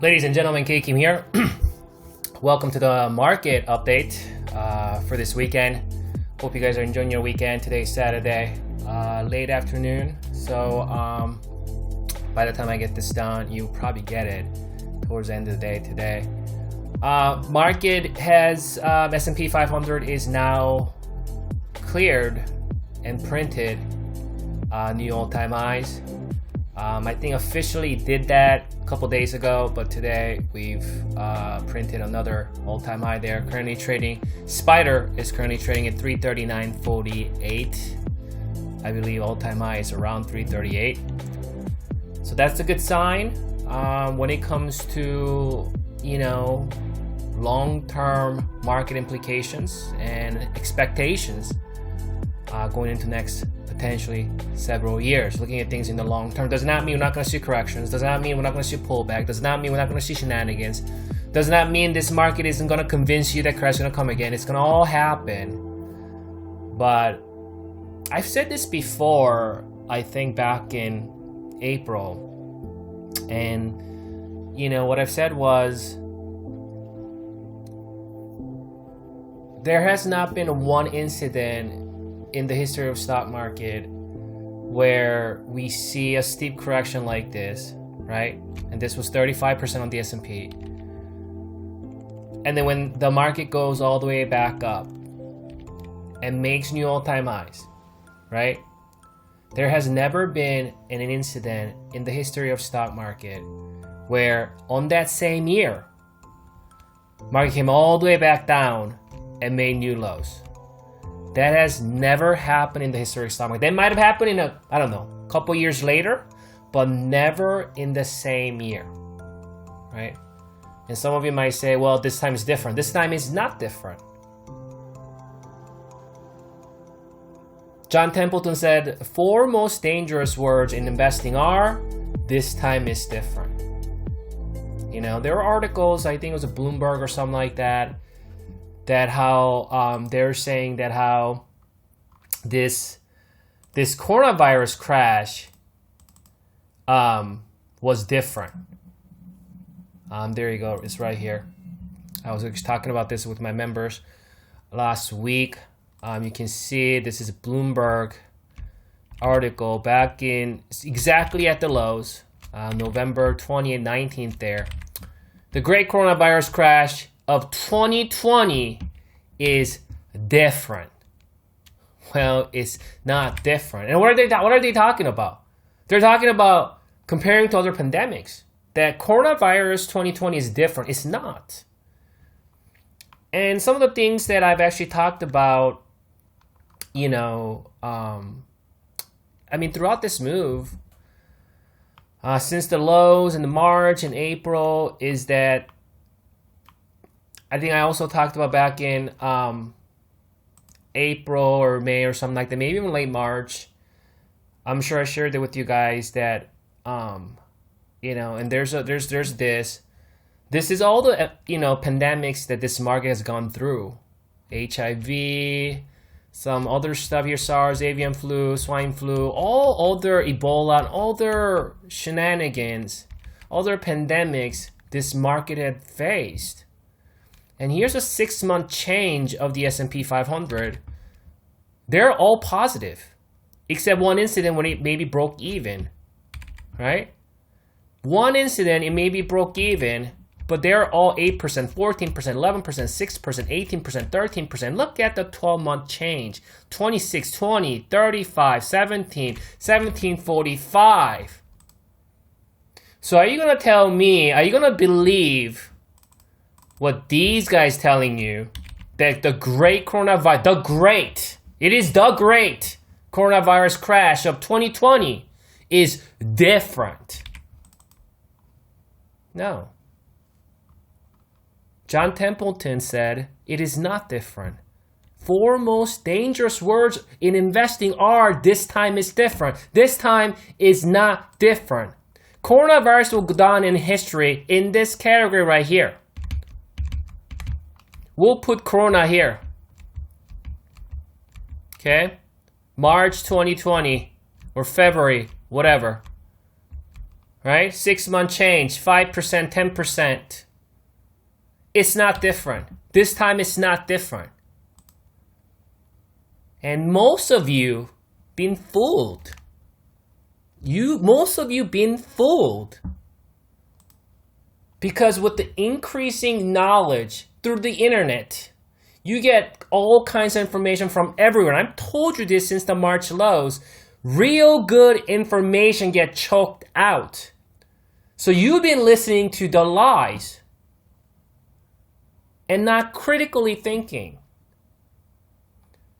Ladies and gentlemen, K Kim here. Welcome to the market update for this weekend. Hope you guys are enjoying your weekend. Today's Saturday, late afternoon. So by the time I get this done, you'll probably get it towards the end of the day today. Market has S&P 500 is now cleared and printed new all-time highs. I think officially did that a couple days ago, but today we've printed another all-time high there. Currently trading, Spider is currently trading at 339.48. I believe all-time high is around 338. So that's a good sign when it comes to, long-term market implications and expectations going into next potentially several years. Looking at things in the long term does not mean we're not going to see corrections, does not mean we're not going to see pullback, does not mean we're not going to see shenanigans, does not mean this market isn't going to convince you that crash is going to come again. It's going to all happen. But I've said this before, I think back in April, and what I've said was there has not been one incident in the history of stock market where we see a steep correction like this, right? And this was 35% on the S&P. And then when the market goes all the way back up and makes new all-time highs, right? There has never been an incident in the history of stock market where on that same year, market came all the way back down and made new lows. That has never happened in the history of stock market. That might have happened in a couple years later, but never in the same year, right? And some of you might say, well, this time is different. This time is not different. John Templeton said, 4 most dangerous words in investing are, this time is different. There were articles, I think it was a Bloomberg or something like that, that how they're saying that how this coronavirus crash was different. There you go. It's right here. I was just talking about this with my members last week. You can see this is a Bloomberg article back in exactly at the lows, November 20th, 19th there. The great coronavirus crash of 2020 is different. Well, it's not different. And what are they talking about? They're talking about comparing to other pandemics. That coronavirus 2020 is different. It's not. And some of the things that I've actually talked about, throughout this move, since the lows in the March and April, is that I think I also talked about back in April or May or something like that, maybe even late March. I'm sure I shared it with you guys that, and there's this. This is all the, pandemics that this market has gone through. HIV, some other stuff here, SARS, avian flu, swine flu, all other Ebola, and other shenanigans, other pandemics this market had faced. And here's a 6-month change of the S&P 500. They're all positive, except one incident when it maybe broke even, right? One incident, it maybe broke even, but they're all 8%, 14%, 11%, 6%, 18%, 13%. Look at the 12-month change. 26, 20, 35, 17, 17, 45. So are you going to tell me, are you going to believe what these guys telling you that the great coronavirus, it is the great coronavirus crash of 2020 is different? No. John Templeton said it is not different. 4 most dangerous words in investing are, this time is different. This time is not different. Coronavirus will go down in history in this category right here. We'll put Corona here. Okay? March 2020 or February, whatever. right? 6-month change, 5%, 10%. It's not different. This time it's not different. And most of you been fooled. Most of you been fooled. Because with the increasing knowledge through the internet, you get all kinds of information from everywhere. I've told you this since the March lows. Real good information get choked out. So you've been listening to the lies and not critically thinking.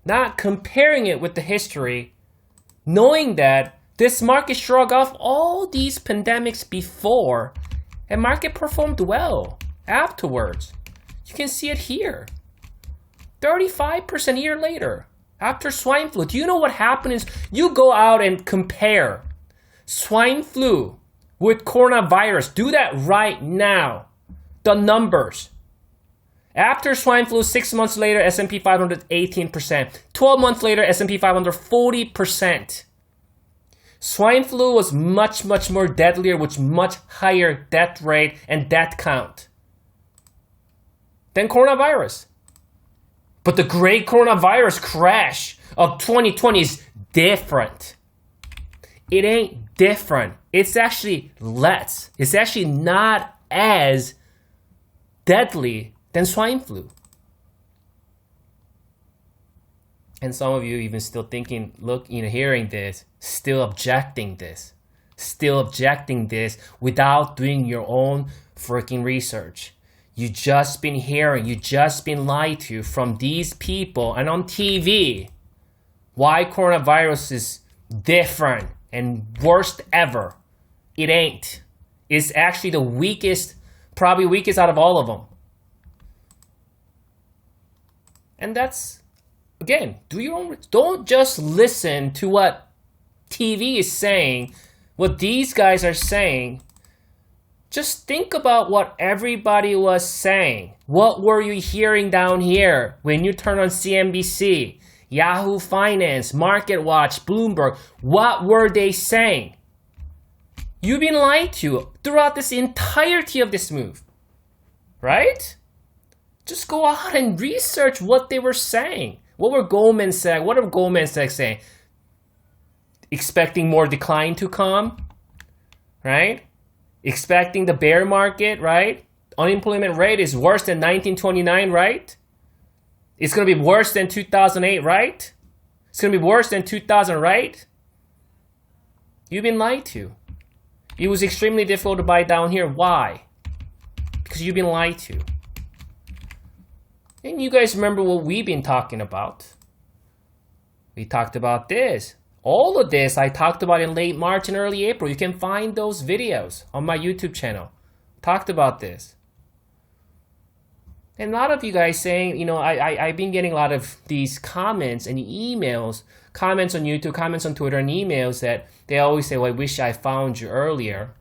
Not comparing it with the history, knowing that this market shrugged off all these pandemics before and market performed well afterwards. You can see it here. 35% a year later after swine flu. Do you know what happened is you go out and compare swine flu with coronavirus. Do that right now. The numbers. After swine flu, 6 months later, S&P 500 18%. 12 months later, S&P 500 40%. Swine flu was much, much more deadlier with much higher death rate and death count than coronavirus. But the great coronavirus crash of 2020 is different. It ain't different. It's actually less. It's actually not as deadly than swine flu. And some of you even still thinking, hearing this, still objecting this without doing your own freaking research. You just been hearing, you just been lied to from these people and on TV why coronavirus is different and worst ever. It ain't. It's actually the weakest, probably weakest out of all of them. And that's, again, do your own. Don't just listen to what TV is saying, what these guys are saying. Just think about what everybody was saying. What were you hearing down here when you turn on CNBC, Yahoo Finance, Market Watch, Bloomberg? What were they saying? You've been lied to throughout this entirety of this move, right? Just go out and research what they were saying. What are Goldman Sachs saying? Expecting more decline to come, right? Expecting the bear market, right? Unemployment rate is worse than 1929, right? It's going to be worse than 2008, right? It's going to be worse than 2000, right? You've been lied to. It was extremely difficult to buy down here. Why? Because you've been lied to. And you guys remember what we've been talking about. We talked about this. All of this I talked about in late March and early April. You can find those videos on my YouTube channel. Talked about this. And a lot of you guys saying, I've been getting a lot of these comments and emails, comments on YouTube, comments on Twitter, and emails that they always say, well, I wish I found you earlier.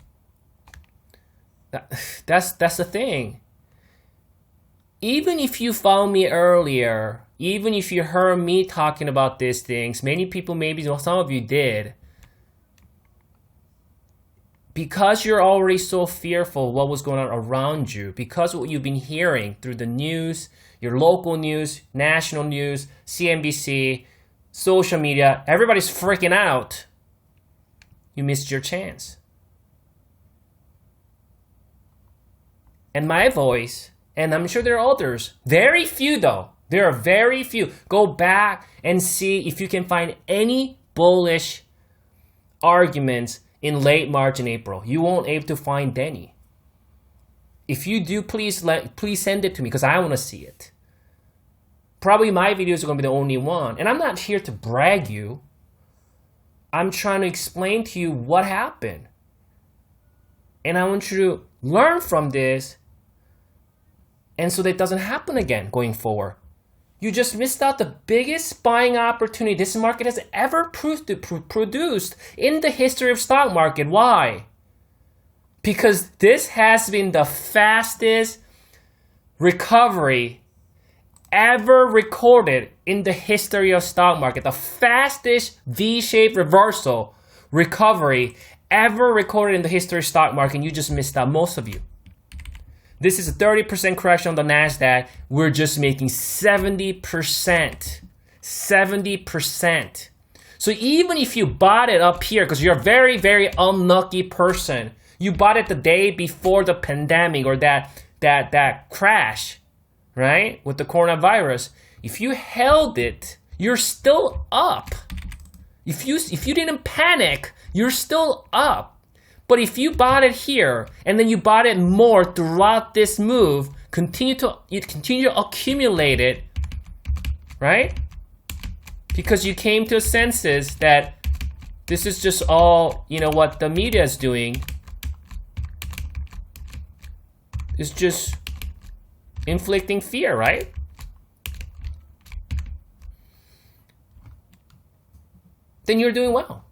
That's the thing. Even if you found me earlier, even if you heard me talking about these things, many people, maybe some of you did, because you're already so fearful of what was going on around you, because of what you've been hearing through the news, your local news, national news, CNBC, social media, everybody's freaking out, you missed your chance. And my voice, and I'm sure there are others, very few though, there are very few. Go back and see if you can find any bullish arguments in late March and April. You won't be able to find any. If you do, please send it to me because I want to see it. Probably my videos are going to be the only one. And I'm not here to brag you. I'm trying to explain to you what happened. And I want you to learn from this, and so that it doesn't happen again going forward. You just missed out the biggest buying opportunity this market has ever produced in the history of stock market. Why? Because this has been the fastest recovery ever recorded in the history of stock market. The fastest V-shaped reversal recovery ever recorded in the history of stock market, and you just missed out, most of you. This is a 30% correction on the NASDAQ. We're just making 70%. 70%. So even if you bought it up here, because you're a very, very unlucky person, you bought it the day before the pandemic or that crash, right, with the coronavirus. If you held it, you're still up. If you didn't panic, you're still up. But if you bought it here and then you bought it more throughout this move, continue to accumulate it, right? Because you came to a senses that this is just all, what the media is doing is just inflicting fear, right? Then you're doing well.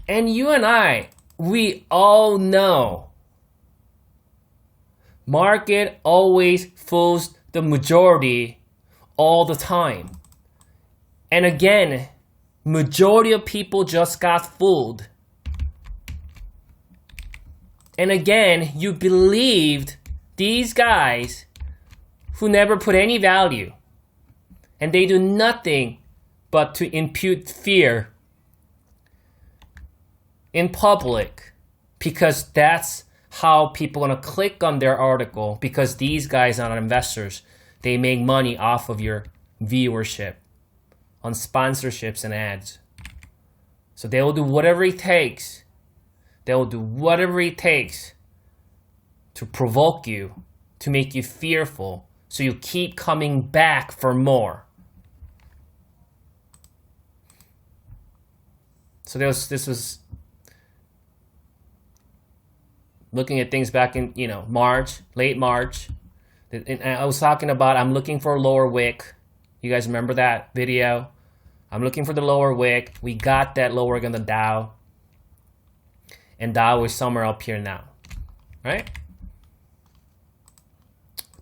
And you and I, we all know market always fools the majority all the time. And again, majority of people just got fooled. And again, you believed these guys who never put any value. And they do nothing but to impute fear in public, because that's how people are going to click on their article, because these guys are not investors. They make money off of your viewership on sponsorships and ads. So they will do whatever it takes. They will do whatever it takes to provoke you, to make you fearful, so you keep coming back for more. So this was looking at things back in, March, late March. And I was talking about I'm looking for a lower wick. You guys remember that video? I'm looking for the lower wick. We got that lower wick on the Dow. And Dow is somewhere up here now, right?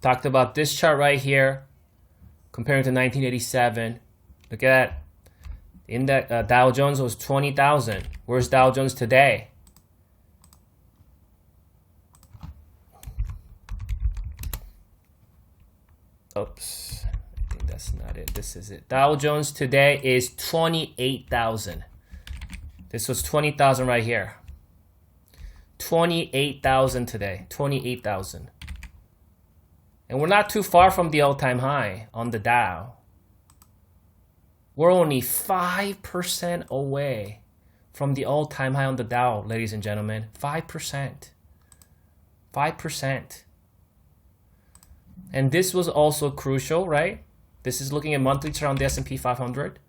Talked about this chart right here, comparing to 1987. Look at that. In that Dow Jones was 20,000. Where's Dow Jones today? Oops, I think that's not it. This is it. Dow Jones today is 28,000. This was 20,000 right here. 28,000 today. 28,000. And we're not too far from the all-time high on the Dow. We're only 5% away from the all-time high on the Dow, ladies and gentlemen. 5%. 5%. And this was also crucial, right? This is looking at monthly chart on the S&P 500,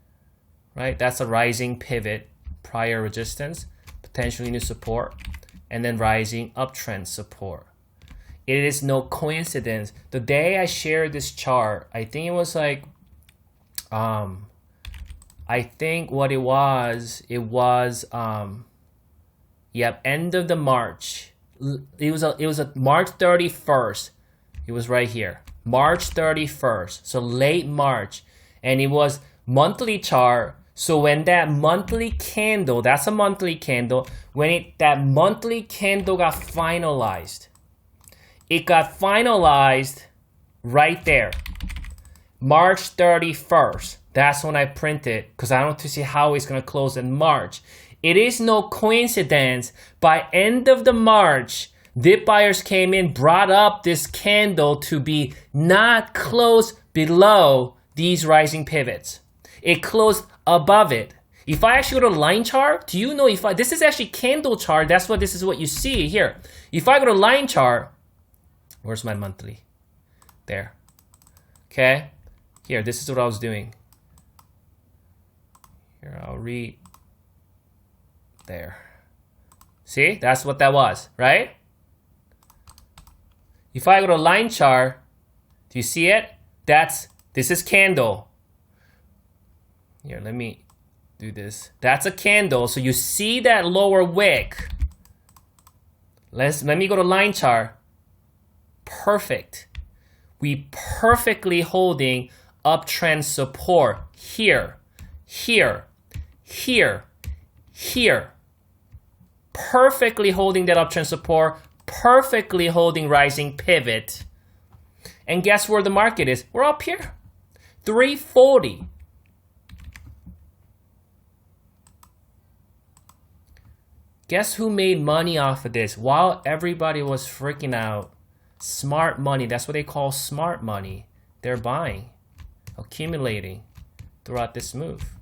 right? That's a rising pivot, prior resistance, potentially new support, and then rising uptrend support. It is no coincidence. The day I shared this chart, I think it was like, I think what it was, end of the March. It was a March 31st. It was right here, March 31st, so late March, and it was monthly chart. So when that monthly candle, that's a monthly candle, when that monthly candle got finalized, it got finalized right there, March 31st. That's when I printed, because I want to see how it's going to close in March. It is no coincidence, by end of the March, dip buyers came in, brought up this candle to be not close below these rising pivots. It closed above it. If I actually go to line chart, do you know this is actually candle chart, this is what you see here. If I go to line chart, where's my monthly? There. Okay. Here, this is what I was doing. Here, I'll read. There. See, that's what that was, right? If I go to line chart, do you see it? This is candle. Here, let me do this. That's a candle, so you see that lower wick. Let me go to line chart. Perfect. We perfectly holding uptrend support here, here, here, here. perfectly holding that uptrend support, perfectly holding rising pivot. And guess where the market is? We're up here, 340. Guess who made money off of this while everybody was freaking out? Smart money. That's what they call smart money. They're buying, accumulating throughout this move.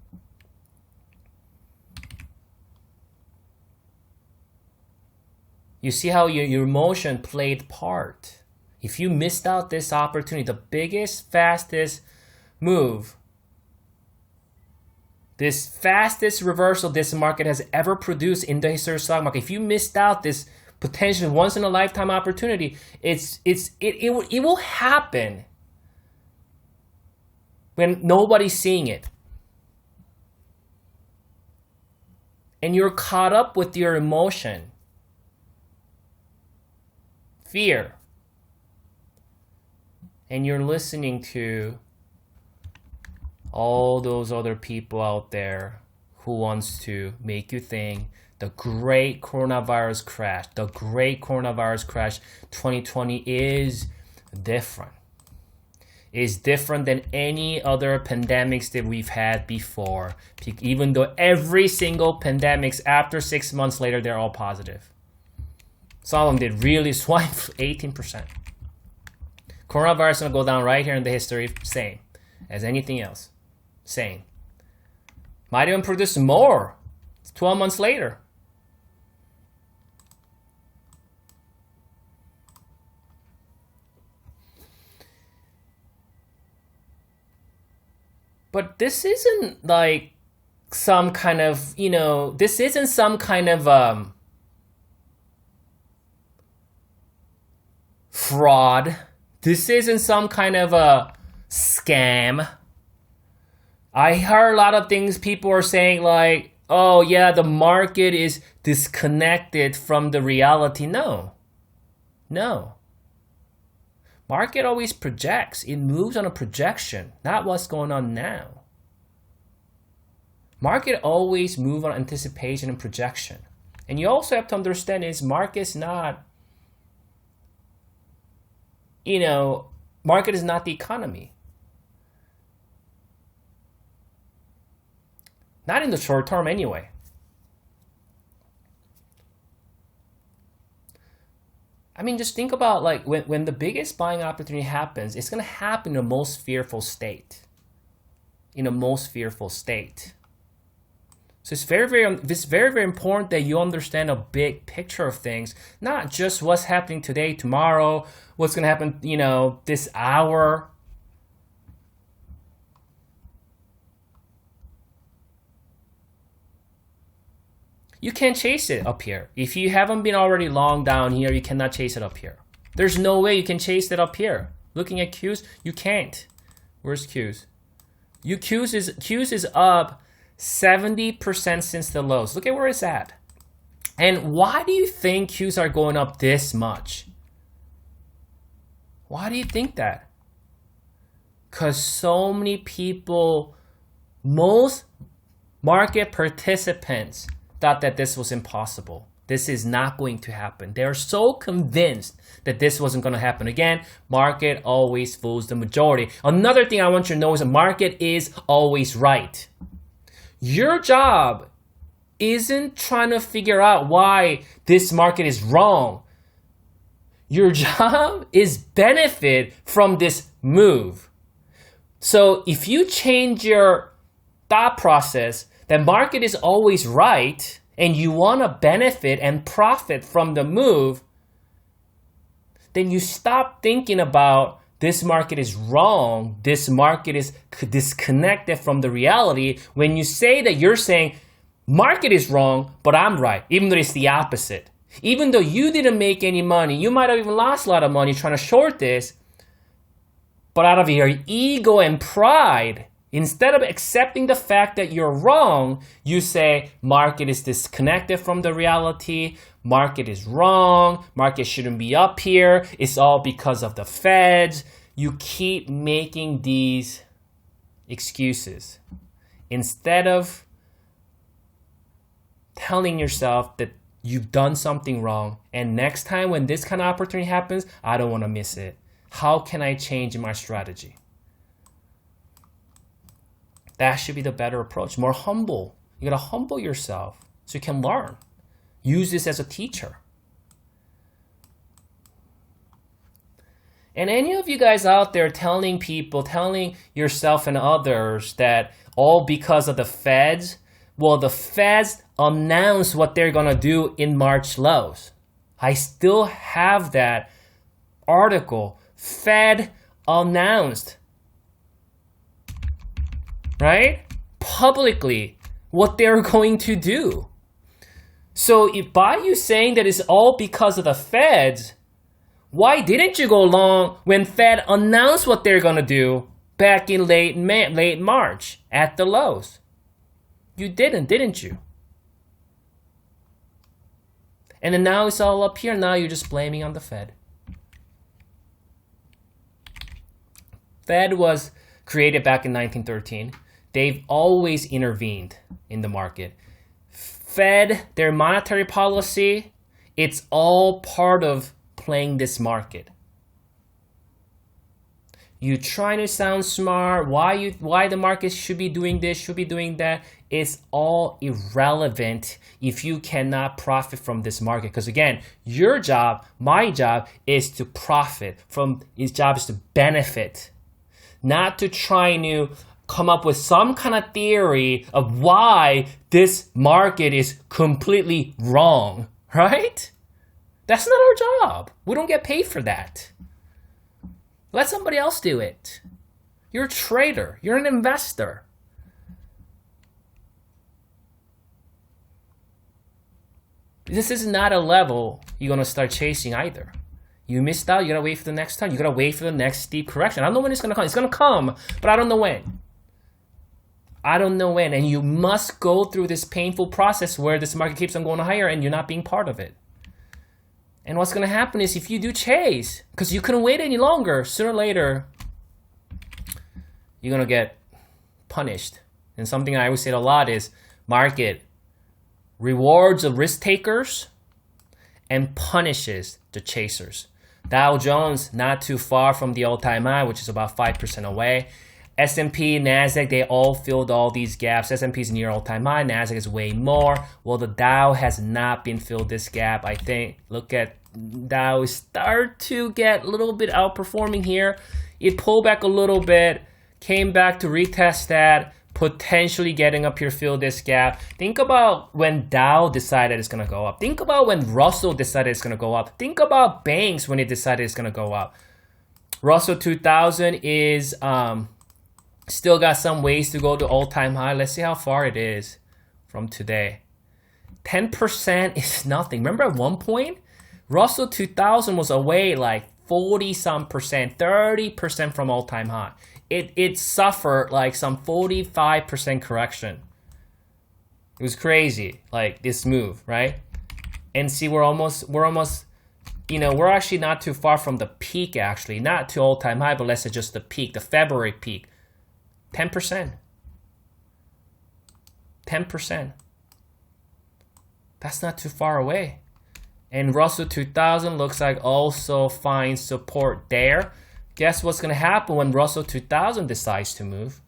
You see how your emotion played part. If you missed out this opportunity, the biggest, fastest move, this fastest reversal this market has ever produced in the history of the stock market, if you missed out this potential once in a lifetime opportunity, it will happen when nobody's seeing it. And you're caught up with your emotion. Fear. And you're listening to all those other people out there who wants to make you think the great coronavirus crash, 2020 is different. Is different than any other pandemics that we've had before. Even though every single pandemics after 6 months later, they're all positive. Some of them did really swine 18%. Coronavirus is going to go down right here in the history, same as anything else. Same. Might even produce more 12 months later. But this isn't like some kind of, this isn't some kind of fraud. This isn't some kind of a scam. I heard a lot of things people are saying like, oh yeah, the market is disconnected from the reality. No. Market always projects. It moves on a projection, not what's going on now. Market always moves on anticipation and projection. And you also have to understand is market's not, market is not the economy. Not in the short term anyway. I mean, just think about like when the biggest buying opportunity happens, it's going to happen in the most fearful state. So it's very important that you understand a big picture of things, not just what's happening today, tomorrow, what's going to happen, this hour. You can't chase it up here. If you haven't been already long down here, you cannot chase it up here. There's no way you can chase it up here. Looking at Qs, you can't. Where's Qs? Qs is up 70% since the lows. Look at where it's at. And why do you think Qs are going up this much? Why do you think that? Because so many people, most market participants thought that this was impossible. This is not going to happen. They're so convinced that this wasn't going to happen. Again, market always fools the majority. Another thing I want you to know is the market is always right. Your job isn't trying to figure out why this market is wrong. Your job is benefit from this move. So if you change your thought process, the market is always right, and you want to benefit and profit from the move, then you stop thinking about this market is wrong, this market is disconnected from the reality. When you say that, you're saying market is wrong, but I'm right, even though it's the opposite. Even though you didn't make any money, you might have even lost a lot of money trying to short this, but out of your ego and pride, instead of accepting the fact that you're wrong, you say market is disconnected from the reality, market is wrong, market shouldn't be up here, it's all because of the Feds. You keep making these excuses instead of telling yourself that you've done something wrong. And next time when this kind of opportunity happens, I don't want to miss it. How can I change my strategy? That should be the better approach. More humble. You got to humble yourself so you can learn. Use this as a teacher. And any of you guys out there telling yourself and others that all because of the Feds, well, the Feds announced what they're going to do in March lows. I still have that article. Fed announced, right? Publicly what they're going to do. So if by you saying that it's all because of the Feds, why didn't you go long when Fed announced what they're going to do back in late March at the lows? You didn't you? And then now it's all up here. Now you're just blaming on the Fed. Fed was created back in 1913. They've always intervened in the market. Fed, their monetary policy, it's all part of playing this market. You trying to sound smart, why the market should be doing this, should be doing that, it's all irrelevant if you cannot profit from this market. Because again, your job, my job is to profit from, his job is to benefit. Not to try to come up with some kind of theory of why this market is completely wrong, right? That's not our job. We don't get paid for that. Let somebody else do it. You're a trader. You're an investor. This is not a level you're going to start chasing either. You missed out. You got to wait for the next time. You got to wait for the next steep correction. I don't know when it's going to come. It's going to come, but I don't know when. I don't know when. And you must go through this painful process where this market keeps on going higher and you're not being part of it. And what's going to happen is if you do chase, because you couldn't wait any longer, sooner or later, you're going to get punished. And something I always say a lot is market rewards the risk takers and punishes the chasers. Dow Jones, not too far from the all-time high, which is about 5% away. S&P, NASDAQ, they all filled all these gaps. S&P is near all-time high. NASDAQ is way more. Well, the Dow has not been filled this gap. I think, look at Dow start to get a little bit outperforming here. It pulled back a little bit, came back to retest that, potentially getting up here, fill this gap. Think about when Dow decided it's going to go up. Think about when Russell decided it's going to go up. Think about banks when it decided it's going to go up. Russell 2000 is... still got some ways to go to all-time high. Let's see how far it is from today. 10% is nothing. Remember at one point, Russell 2000 was away like 40-some percent, 30% from all-time high. It suffered like some 45% correction. It was crazy, like this move, right? And see, we're almost, you know, we're actually not too far from the peak actually. Not to all-time high, but let's say just the peak, the February peak. 10%. 10%. That's not too far away. And Russell 2000 looks like also finds support there. Guess what's going to happen when Russell 2000 decides to move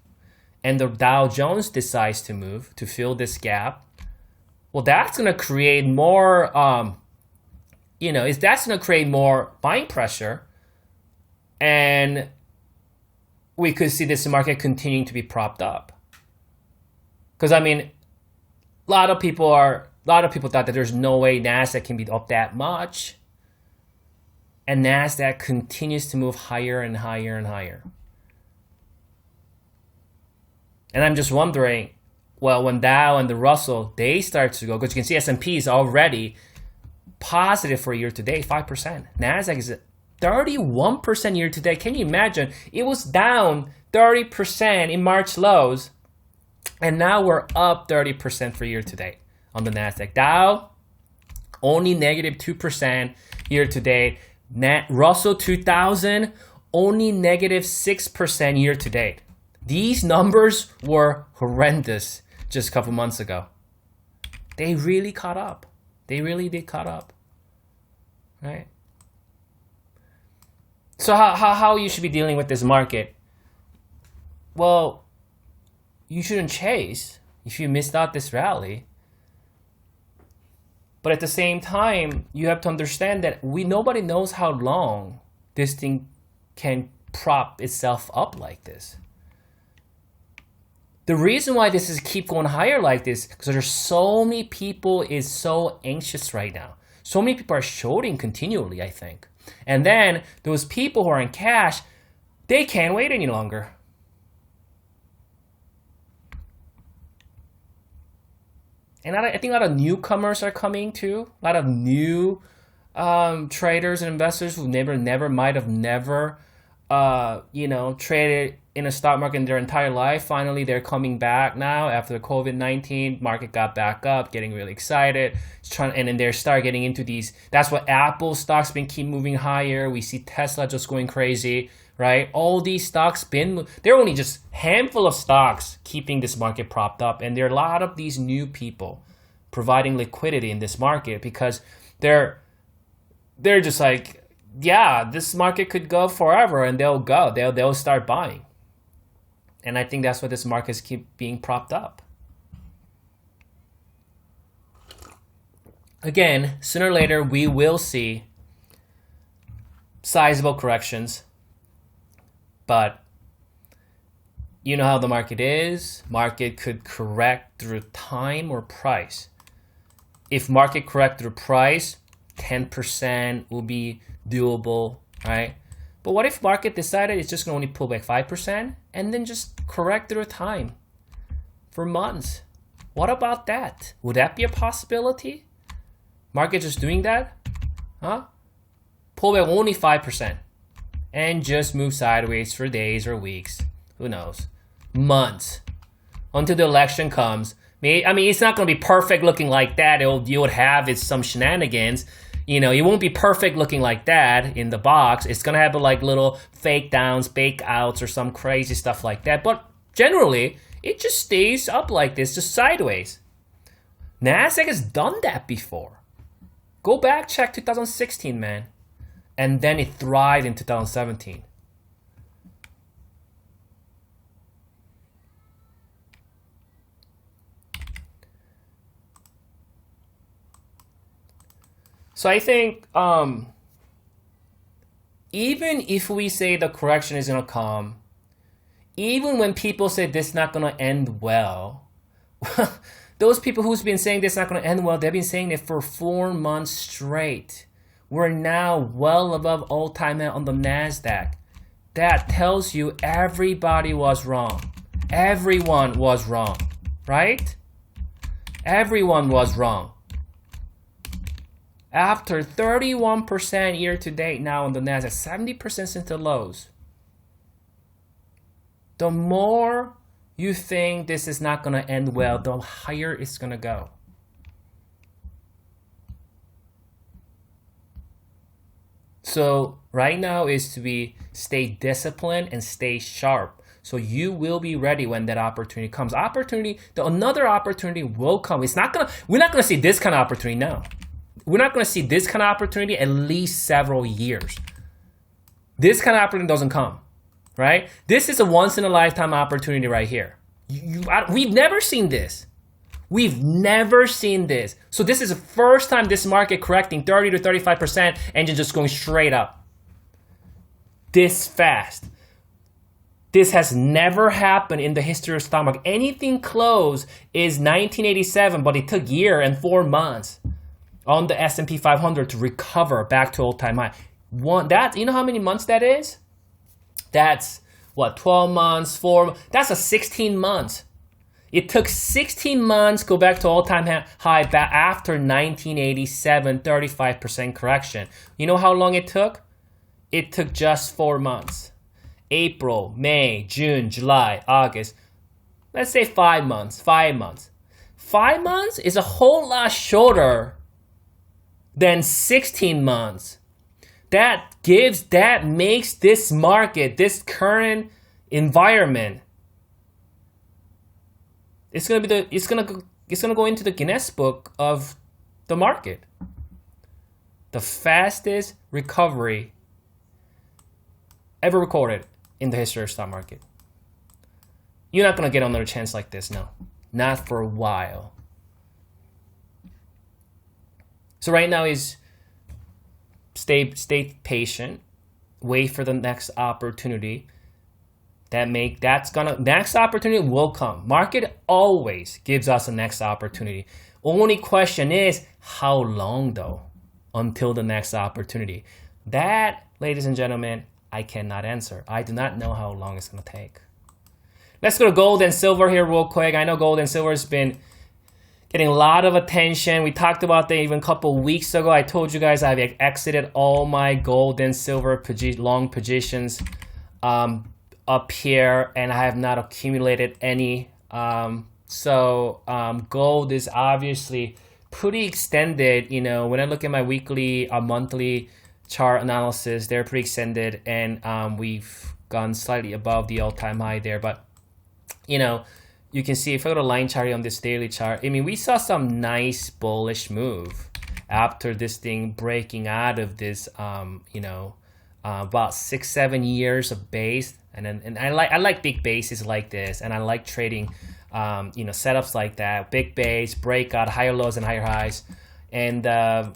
and the Dow Jones decides to move to fill this gap? Well, that's going to create more, that's going to create more buying pressure. And we could see this market continuing to be propped up. Because I mean, a lot of people thought that there's no way NASDAQ can be up that much. And NASDAQ continues to move higher and higher and higher. And I'm just wondering, well, when Dow and the Russell, they start to go, because you can see S&P is already positive for year to date, 5%. NASDAQ is 31% year to date. Can you imagine? It was down 30% in March lows, and now we're up 30% for year to date on the NASDAQ. Dow, only negative 2% year to date. Russell 2000, only negative 6% year to date. These numbers were horrendous just a couple months ago. They really caught up. They really did caught up, right? So how you should be dealing with this market? Well, you shouldn't chase if you missed out this rally. But at the same time, you have to understand that nobody knows how long this thing can prop itself up like this. The reason why this is keep going higher like this, because there's so many people is so anxious right now. So many people are shorting continually, I think. And then those people who are in cash, they can't wait any longer. And I think a lot of newcomers are coming too. A lot of new traders and investors who might have never traded in a stock market in their entire life. Finally, they're coming back now after the COVID-19 market got back up, getting really excited. And then they start getting into these. That's what Apple stocks been keep moving higher. We see Tesla just going crazy, right? All these stocks there are only just handful of stocks keeping this market propped up, and there are a lot of these new people providing liquidity in this market because they're just like, yeah, this market could go forever, and they'll start buying. And I think that's why this market keep being propped up. Again, sooner or later, we will see sizable corrections. But you know how the market is. Market could correct through time or price. If market correct through price, 10% will be doable, right? But what if market decided it's just going to only pull back 5% and then just correct through time for months? What about that? Would that be a possibility? Market just doing that? Huh? Pull back only 5% and just move sideways for days or weeks. Who knows? Months. Until the election comes. I mean, it's not going to be perfect looking like that. You would have some shenanigans. You know, it won't be perfect looking like that in the box. It's going to have like little fake downs, fake outs, or some crazy stuff like that. But generally, it just stays up like this, just sideways. NASDAQ has done that before. Go back, check 2016, man. And then it thrived in 2017. So I think even if we say the correction is going to come, even when people say this is not going to end well, those people who's been saying this is not going to end well, they've been saying it for 4 months straight. We're now well above all-time high on the NASDAQ. That tells you everybody was wrong. Everyone was wrong, right? Everyone was wrong. After 31% year to date now on the NASDAQ, 70% since the lows. The more you think this is not going to end well, the higher it's going to go. So right now is to stay disciplined and stay sharp. So you will be ready when that opportunity comes. Another opportunity will come. We're not gonna see this kind of opportunity now. We're not gonna see this kind of opportunity at least several years. This kind of opportunity doesn't come, right? This is a once in a lifetime opportunity right here. We've never seen this. We've never seen this. So this is the first time this market correcting 30 to 35% and just going straight up. This fast. This has never happened in the history of stock market. Anything close is 1987, but it took a year and 4 months on the S&P 500 to recover back to all-time high. You know how many months that is? That's what, 12 months, 4 months? That's 16 months. It took 16 months to go back to all-time high back after 1987, 35% correction. You know how long it took? It took just 4 months. April, May, June, July, August. Let's say 5 months. 5 months. 5 months is a whole lot shorter than 16 months. That makes this market, this current environment, it's gonna go into the Guinness Book of the market. The fastest recovery ever recorded in the history of the stock market. You're not going to get another chance like this, no. Not for a while. So right now is stay patient, wait for the next opportunity. Next opportunity will come. Market always gives us a next opportunity. Only question is how long though until the next opportunity. That, ladies and gentlemen, I cannot answer. I do not know how long it's going to take. Let's go to gold and silver here real quick. I know gold and silver has been getting a lot of attention. We talked about that even a couple weeks ago. I told you guys I've exited all my gold and silver long positions up here, and I have not accumulated any. Gold is obviously pretty extended. You know, when I look at my weekly or monthly chart analysis, they're pretty extended, and we've gone slightly above the all-time high there. But you know, you can see if I go to line chart on this daily chart, I mean, we saw some nice bullish move after this thing breaking out of this, about 6-7 years of base, and I like big bases like this, and I like trading, setups like that, big base, breakout, higher lows and higher highs, and a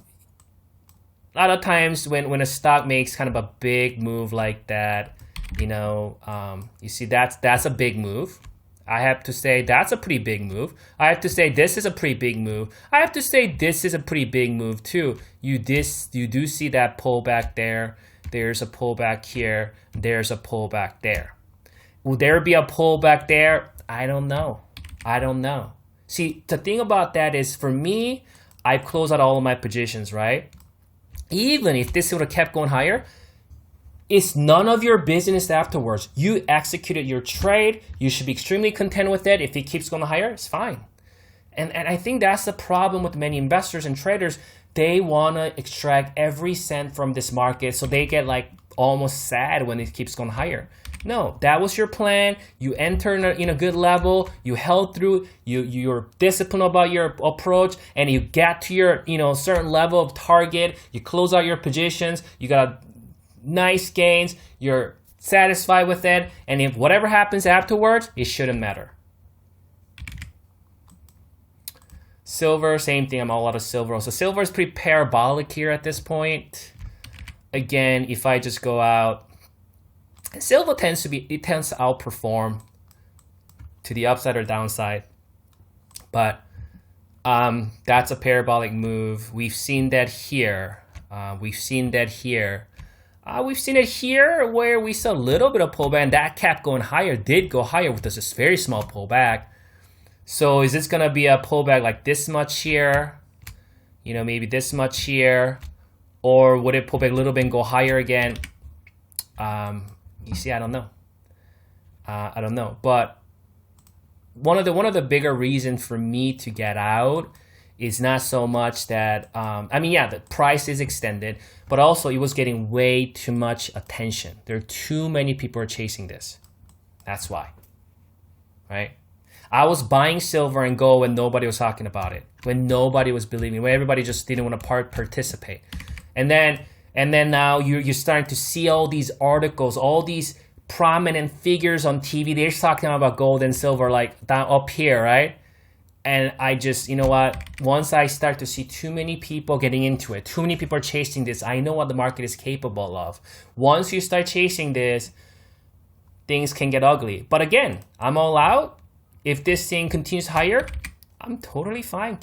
lot of times when a stock makes kind of a big move like that, you see that's a big move. I have to say that's a pretty big move. I have to say this is a pretty big move. I have to say this is a pretty big move too. You do see that pullback there. There's a pullback here. There's a pullback there. Will there be a pullback there? I don't know. See, the thing about that is, for me, I close out all of my positions, right? Even if this would have kept going higher, it's none of your business afterwards. You executed your trade. You should be extremely content with it. If it keeps going higher, it's fine. And I think that's the problem with many investors and traders. They want to extract every cent from this market, so they get like almost sad when it keeps going higher. No, that was your plan. You entered in a good level. You held through. You're disciplined about your approach, and you got to your certain level of target. You close out your positions. You got nice gains, you're satisfied with it, and if whatever happens afterwards, it shouldn't matter. Silver, same thing. I'm all out of silver. So silver is pretty parabolic here at this point. Again, if I just go out, silver tends to outperform to the upside or downside, but that's a parabolic move. We've seen that here. We've seen it here where we saw a little bit of pullback, and that kept going higher, did go higher with this very small pullback. So is this going to be a pullback like this much here? Maybe this much here? Or would it pull back a little bit and go higher again? You see, I don't know. But one of the bigger reasons for me to get out is not so much that, the price is extended, but also it was getting way too much attention. There are too many people are chasing this. That's why, right? I was buying silver and gold when nobody was talking about it, when nobody was believing, when everybody just didn't want to participate. And then now you're starting to see all these articles, all these prominent figures on TV. They're talking about gold and silver like down up here, right? And I just, once I start to see too many people getting into it, too many people are chasing this, I know what the market is capable of. Once you start chasing this, things can get ugly. But again, I'm all out. If this thing continues higher, I'm totally fine.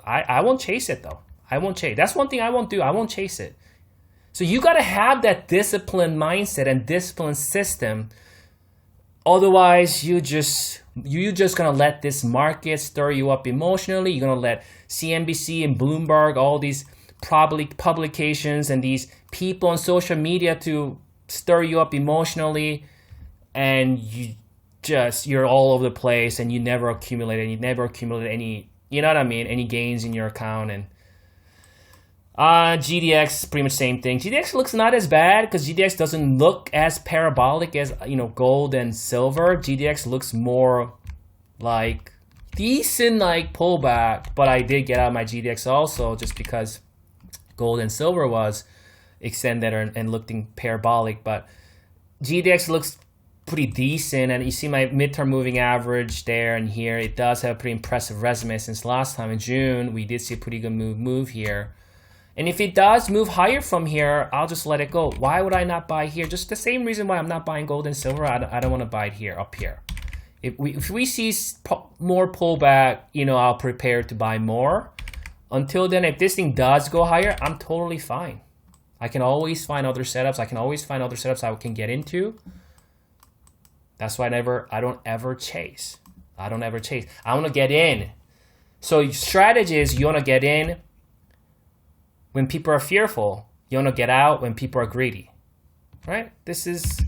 I won't chase it though. I won't chase. That's one thing I won't do. I won't chase it. So you got to have that disciplined mindset and disciplined system. Otherwise, you're just gonna let this market stir you up emotionally. You're gonna let CNBC and Bloomberg, all these publications and these people on social media to stir you up emotionally, and you're all over the place, and you never accumulate any, any gains in your account. And GDX, pretty much same thing. GDX looks not as bad because GDX doesn't look as parabolic as gold and silver. GDX looks more like decent like pullback, but I did get out my GDX also just because gold and silver was extended and looking parabolic. But GDX looks pretty decent, and you see my midterm moving average there and here. It does have a pretty impressive resume since last time in June. We did see a pretty good move here. And if it does move higher from here, I'll just let it go. Why would I not buy here? Just the same reason why I'm not buying gold and silver. I don't want to buy it here, up here. If we see more pullback, you know, I'll prepare to buy more. Until then, if this thing does go higher, I'm totally fine. I can always find other setups. I I can get into. That's why I don't ever chase. I want to get in. So strategy is you want to get in when people are fearful. You want to get out when people are greedy. Right? This is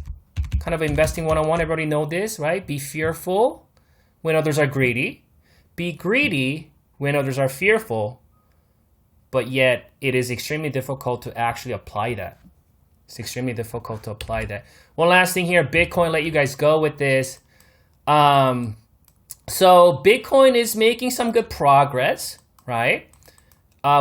kind of investing 101. Everybody know this, right? Be fearful when others are greedy. Be greedy when others are fearful. But yet, it is extremely difficult to actually apply that. It's extremely difficult to apply that. One last thing here, Bitcoin, let you guys go with this. So Bitcoin is making some good progress, right?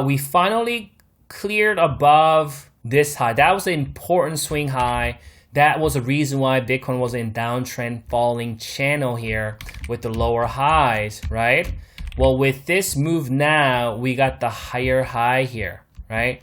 We finally cleared above this high. That was an important swing high. That was the reason why Bitcoin was in downtrend falling channel here with the lower highs, right? Well, with this move now, we got the higher high here, right?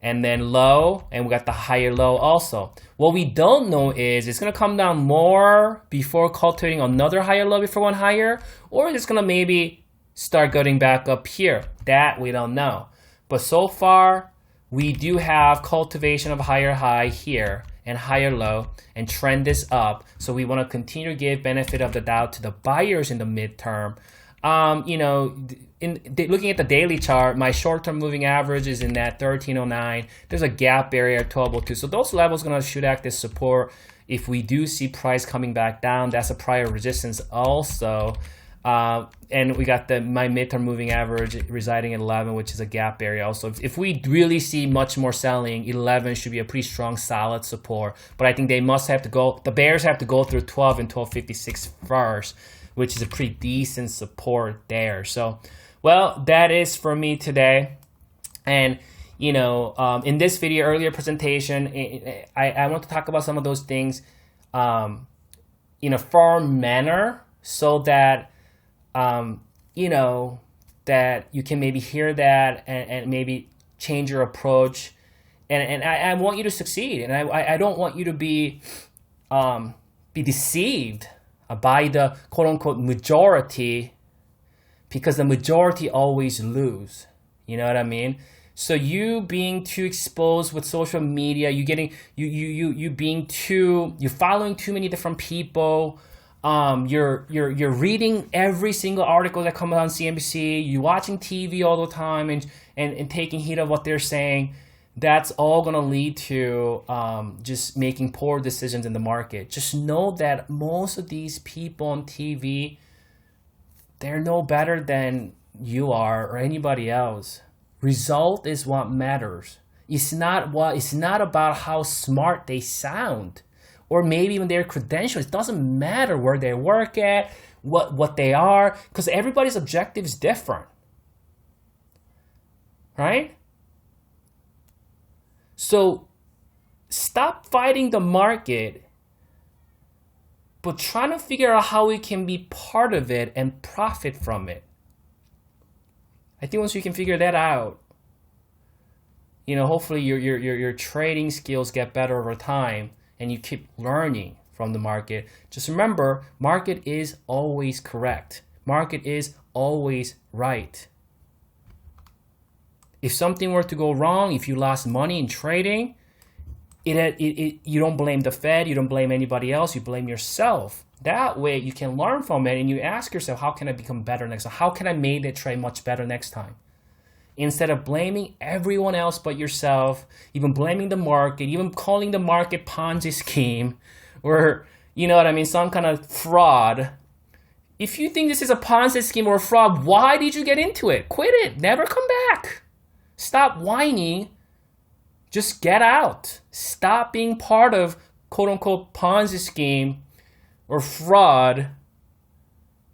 And then low, and we got the higher low also. What we don't know is it's going to come down more before cultivating another higher low before one higher, or it's going to maybe start getting back up here. That we don't know. But so far, we do have cultivation of higher high here and higher low, and trend is up. So we want to continue to give benefit of the doubt to the buyers in the midterm. You know, looking at the daily chart, my short-term moving average is in that 1309. There's a gap area at 1202. So those levels going to should act as support. If we do see price coming back down, that's a prior resistance also. And we got my midterm moving average residing at 11, which is a gap area also. If we really see much more selling, 11 should be a pretty strong, solid support. But I think they must have to go, the bears have to go through 12 and 1256 first, which is a pretty decent support there. So, well, that is for me today. And, you know, in this video, earlier presentation, I want to talk about some of those things in a firm manner so that, you know, that you can maybe hear that and maybe change your approach. And I want you to succeed. And I don't want you to be deceived by the quote-unquote majority, because the majority always lose. You know what I mean? So you being too exposed with social media, you're following too many different people. You're reading every single article that comes on CNBC. You're watching TV all the time and taking heed of what they're saying. That's all going to lead to just making poor decisions in the market. Just know that most of these people on TV, they're no better than you are or anybody else. Result is what matters. It's not about how smart they sound or maybe even their credentials. It doesn't matter where they work at, what they are, because everybody's objective is different. Right? So stop fighting the market, but trying to figure out how we can be part of it and profit from it. I think once you can figure that out, you know, hopefully your trading skills get better over time and you keep learning from the market. Just remember, market is always correct. Market is always right. If something were to go wrong, if you lost money in trading, you don't blame the Fed, you don't blame anybody else, you blame yourself. That way you can learn from it and you ask yourself, how can I become better next time? How can I make that trade much better next time? Instead of blaming everyone else but yourself, even blaming the market, even calling the market Ponzi scheme, or, you know what I mean, some kind of fraud. If you think this is a Ponzi scheme or a fraud, why did you get into it? Quit it. Never come back. Stop whining. Just get out. Stop being part of quote-unquote Ponzi scheme or fraud.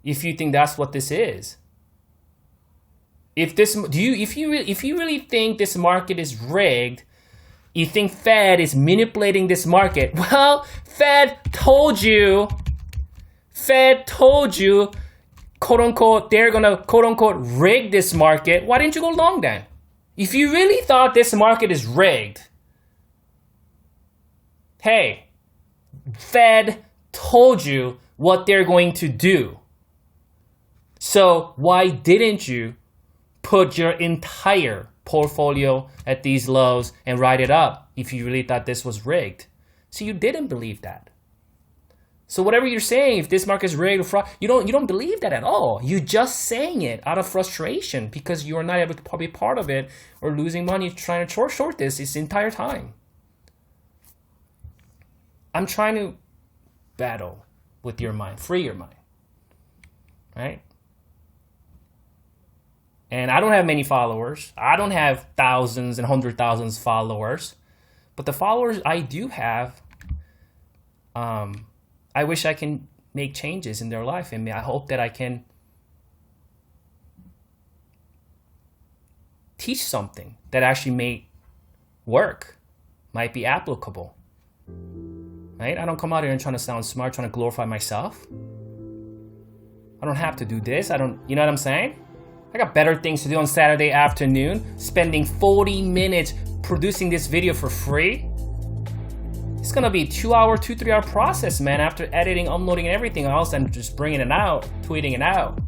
if you think that's what this is. If you really think this market is rigged, you think Fed is manipulating this market. Well, Fed told you, quote unquote, they're gonna quote unquote rig this market. Why didn't you go long then? If you really thought this market is rigged, hey, Fed told you what they're going to do. So why didn't you put your entire portfolio at these lows and ride it up if you really thought this was rigged? So you didn't believe that. So whatever you're saying, if this market is rigged or fraud, you don't believe that at all. You're just saying it out of frustration because you are not able to be part of it or losing money trying to short this entire time. I'm trying to battle with your mind, free your mind, right? And I don't have many followers. I don't have thousands and 100,000 followers. But the followers I do have, I wish I can make changes in their life. And I hope that I can teach something that actually may work, might be applicable. Right? I don't come out here and trying to sound smart, trying to glorify myself. I don't have to do this. You know what I'm saying? I got better things to do on Saturday afternoon, spending 40 minutes producing this video for free. It's gonna be a 2-3 hour process, man, after editing, uploading, and everything else, and just bringing it out, tweeting it out.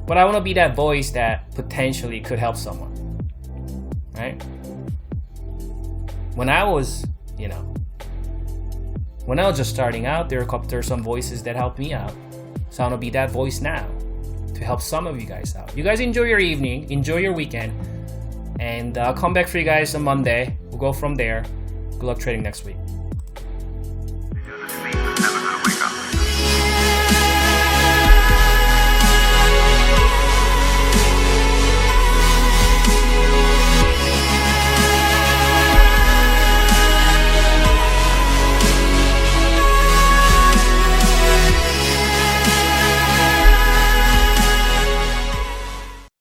But I wanna be that voice that potentially could help someone, right? When I was, when I was just starting out, there are some voices that helped me out. So I want to be that voice now to help some of you guys out. You guys enjoy your evening, enjoy your weekend, and I'll come back for you guys on Monday. We'll go from there. Good luck trading next week.